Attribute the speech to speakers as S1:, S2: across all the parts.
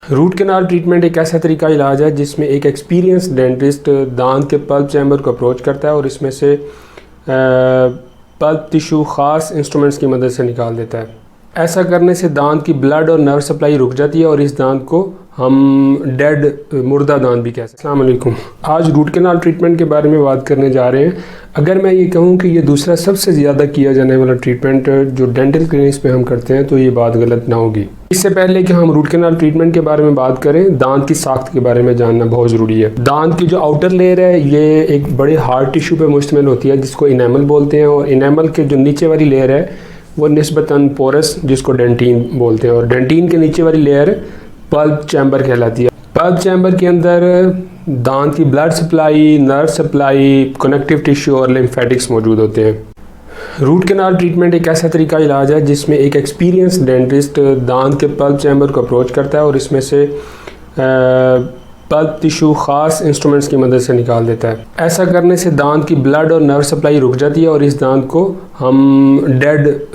S1: Root canal treatment एक ऐसा तरीका इलाज है जिसमें एक एक्सपीरियंस डेंटिस्ट दांत के पल्प चैम्बर को अप्रोच करता है और इसमें से पल्प टिश्यू ख़ास इंस्ट्रूमेंट्स की मदद से निकाल देता है। ऐसा करने से दांत की ब्लड और नर्व सप्लाई रुक जाती है और इस दांत को हम मुर्दा दांत भी कह सकते हैं। अस्सलाम वालेकुम। आज रूट कैनाल ट्रीटमेंट के बारे में बात करने जा रहे हैं। अगर मैं ये कहूँ कि ये दूसरा सबसे ज़्यादा किया जाने वाला ट्रीटमेंट जो डेंटल क्लिनिक्स में हम करते हैं तो ये बात गलत ना होगी। इससे पहले कि हम रूट कैनाल ट्रीटमेंट के बारे में बात करें, दांत की साख्त के बारे में जानना बहुत ज़रूरी है। दांत की जो आउटर लेयर है ये एक बड़े हार्ड टिश्यू पर मुश्तमिल होती है जिसको इनेमल बोलते हैं, और इनेमल के जो नीचे वाली लेयर है वो निस्बतन पोरस जिसको डेंटिन बोलते हैं, और डेंटिन के नीचे वाली लेयर पल्प चैम्बर कहलाती है। पल्प चैम्बर के अंदर दांत की blood supply, nerve supply, connective tissue और लिम्फेटिक्स मौजूद होते हैं। रूट कैनाल ट्रीटमेंट एक ऐसा तरीका इलाज है जिसमें एक एक्सपीरियंस डेंटिस्ट दांत के पल्प चैम्बर को अप्रोच करता है और इसमें से पल्प टिश्यू ख़ास इंस्ट्रूमेंट्स की मदद से निकाल देता है। ऐसा करने से दांत की ब्लड और नर्व सप्लाई रुक जाती है और इस दांत को हम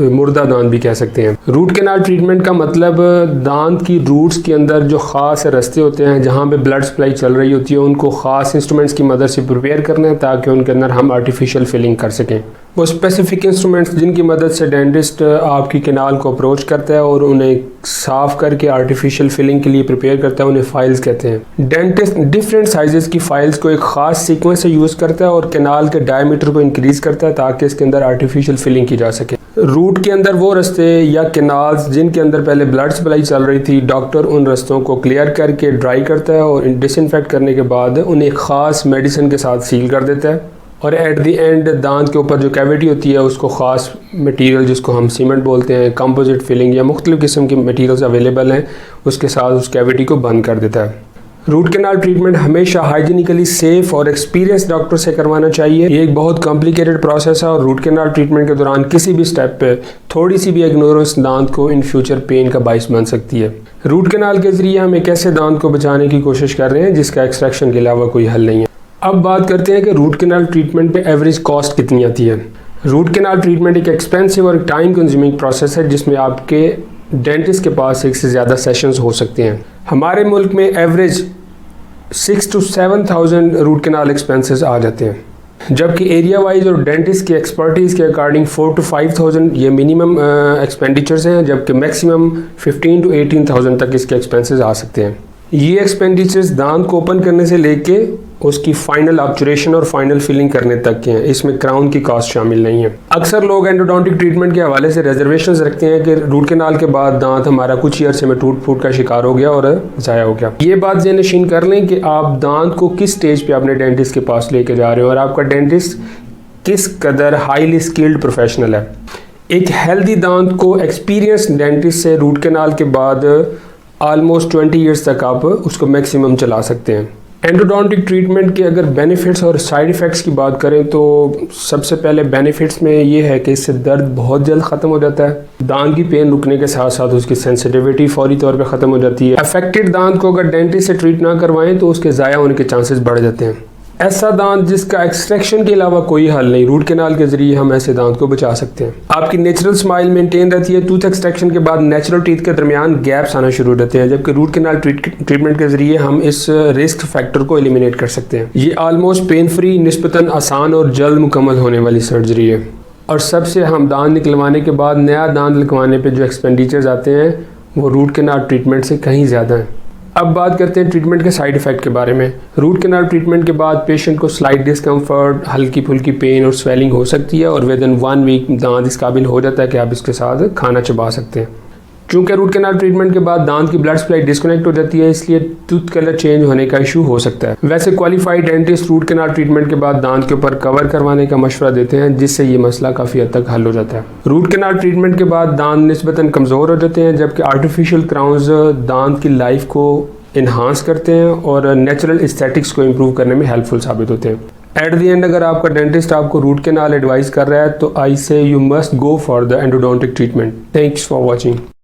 S1: मुर्दा दांत भी कह सकते हैं। रूट कैनाल ट्रीटमेंट का मतलब दांत की रूट्स के अंदर जो ख़ास रास्ते होते हैं जहाँ पे ब्लड सप्लाई चल रही होती है उनको ख़ास इंस्ट्रूमेंट्स की मदद से प्रिपेयर करना है ताकि उनके अंदर हम आर्टिफिशियल फिलिंग कर सकें। वो स्पेसिफिक इंस्ट्रूमेंट्स जिनकी मदद से डेंटिस्ट आपकी कैनाल को अप्रोच करता है और उन्हें साफ़ करके आर्टिफिशियल फिलिंग के लिए प्रिपेयर करता है, उन्हें फाइल्स कहते हैं। डेंटिस्ट डिफरेंट साइजेस की फाइल्स को एक ख़ास सीक्वेंस से यूज़ करता है और कैनाल के डायमीटर को इंक्रीज़ करता है ताकि इसके अंदर आर्टिफिशियल फिलिंग की जा सके। रूट के अंदर वो रास्ते या कैनाल्स जिनके अंदर पहले ब्लड सप्लाई चल रही थी, डॉक्टर उन रास्तों को क्लियर करके ड्राई करता है और डिसइंफेक्ट करने के बाद उन्हें एक ख़ास मेडिसिन के साथ सील कर देता है, और एट द एंड दांत के ऊपर जो कैविटी होती है उसको ख़ास मटेरियल जिसको हम सीमेंट बोलते हैं, कंपोजिट फिलिंग या मुख्तलिफ़ किस्म की मटेरियल्स अवेलेबल हैं उसके साथ उस कैविटी को बंद कर देता है। रूट कैनाल ट्रीटमेंट हमेशा हाइजीनिकली सेफ और एक्सपीरियंस डॉक्टर से करवाना चाहिए। ये एक बहुत कॉम्प्लिकेटेड प्रोसेस है और रूट कैनाल ट्रीटमेंट के दौरान किसी भी स्टेप पे थोड़ी सी भी इग्नोरेंस दांत को इन फ्यूचर पेन का बाइस बन सकती है। रूट कैनाल के ज़रिए हम एक ऐसे दांत को बचाने की कोशिश कर रहे हैं जिसका एक्सट्रैक्शन के अलावा कोई हल नहीं है। अब बात करते हैं कि रूट कैनाल ट्रीटमेंट पे एवरेज कॉस्ट कितनी आती है। रूट कैनाल ट्रीटमेंट एक एक्सपेंसिव और टाइम कंज्यूमिंग प्रोसेस है जिसमें आपके डेंटिस्ट के पास एक से ज़्यादा सेशंस हो सकते हैं। हमारे मुल्क में average 6,000 to 7,000 root canal expenses आ जाते हैं, जबकि एरिया वाइज और डेंटिस्ट की एक्सपर्टीज़ के अकॉर्डिंग 4,000 to 5,000 ये मिनिमम एक्सपेंडिचर्स हैं, जबकि मैक्सिमम 15,000 to 18,000 तक इसके एक्सपेंसेस आ सकते हैं। ये एक्सपेंडिचर्स दांत को ओपन करने से लेके उसकी फाइनल ऑब्चुरेशन और फाइनल फिलिंग करने तक के हैं, इसमें क्राउन की कॉस्ट शामिल नहीं है। अक्सर लोग एंडोडोंटिक ट्रीटमेंट के हवाले से रिजर्वेशंस रखते हैं कि रूट कैनाल के बाद दांत हमारा कुछ ही अरसे में टूट फूट का शिकार हो गया और ज़ाया हो गया। ये बात ज़हन-नशीन कर लें कि आप दांत को किस स्टेज पे अपने डेंटिस्ट के पास लेके जा रहे हो और आपका डेंटिस्ट किस कदर हाईली स्किल्ड प्रोफेशनल है। एक हेल्दी दांत को एक्सपीरियंस डेंटिस्ट से रूट कैनाल के बाद ऑलमोस्ट 20 ईयर्स तक आप उसको मैक्सिमम चला सकते हैं। एंडोडोंटिक ट्रीटमेंट के अगर बेनिफिट्स और साइड इफ़ेक्ट्स की बात करें तो सबसे पहले बेनिफिट्स में ये है कि इससे दर्द बहुत जल्द ख़त्म हो जाता है। दांत की पेन रुकने के साथ साथ उसकी सेंसिटिविटी फौरी तौर पे ख़त्म हो जाती है। अफेक्टेड दांत को अगर डेंटिस्ट से ट्रीट ना करवाएं तो उसके ज़ाया होने के चांसेस बढ़ जाते हैं। ऐसा दांत जिसका एक्सट्रैक्शन के अलावा कोई हल नहीं, रूट कैनाल के जरिए हम ऐसे दांत को बचा सकते हैं। आपकी नेचुरल स्माइल मेंटेन रहती है। टूथ एक्सट्रैक्शन के बाद नेचुरल टीथ के दरमियान गैप्स आना शुरू हो जाते हैं, जबकि रूट कैनाल ट्रीटमेंट के जरिए हम इस रिस्क फैक्टर को एलिमिनेट कर सकते हैं। ये ऑलमोस्ट पेन फ्री, निस्बतन आसान और जल्द मुकम्मल होने वाली सर्जरी है। और सबसे हम दांत निकलवाने के बाद नया दांत लगवाने पर जो एक्सपेंडिचर्स आते हैं वो रूट कैनाल ट्रीटमेंट से कहीं ज़्यादा हैं। अब बात करते हैं ट्रीटमेंट के साइड इफ़ेक्ट के बारे में। रूट कैनाल ट्रीटमेंट के बाद पेशेंट को स्लाइट डिस्कम्फर्ट, हल्की फुल्की पेन और स्वेलिंग हो सकती है और विद इन 1 वीक दांत इस काबिल हो जाता है कि आप इसके साथ खाना चबा सकते हैं। चूँकि रूट कैनाल ट्रीटमेंट के बाद दांत की ब्लड सप्लाई डिस्कनेक्ट हो जाती है, इसलिए टूथ कलर चेंज होने का इशू हो सकता है। वैसे qualified dentist root canal treatment के बाद दांत के ऊपर कवर करवाने का मशवरा देते हैं जिससे ये मसला काफ़ी हद तक हल हो जाता है। रूट कैनाल ट्रीटमेंट के बाद दांत निस्बतन कमज़ोर हो जाते हैं, जबकि आर्टिफिशियल क्राउन्स दांत की लाइफ को इन्हांस करते हैं और नेचुरल एस्थेटिक्स को इम्प्रूव करने में हेल्पफुल साबित होते हैं। एट द एंड अगर आपका डेंटिस्ट आपको रूट कैनाल एडवाइस कर रहा है तो आई से you must go for the endodontic treatment. Thanks for watching.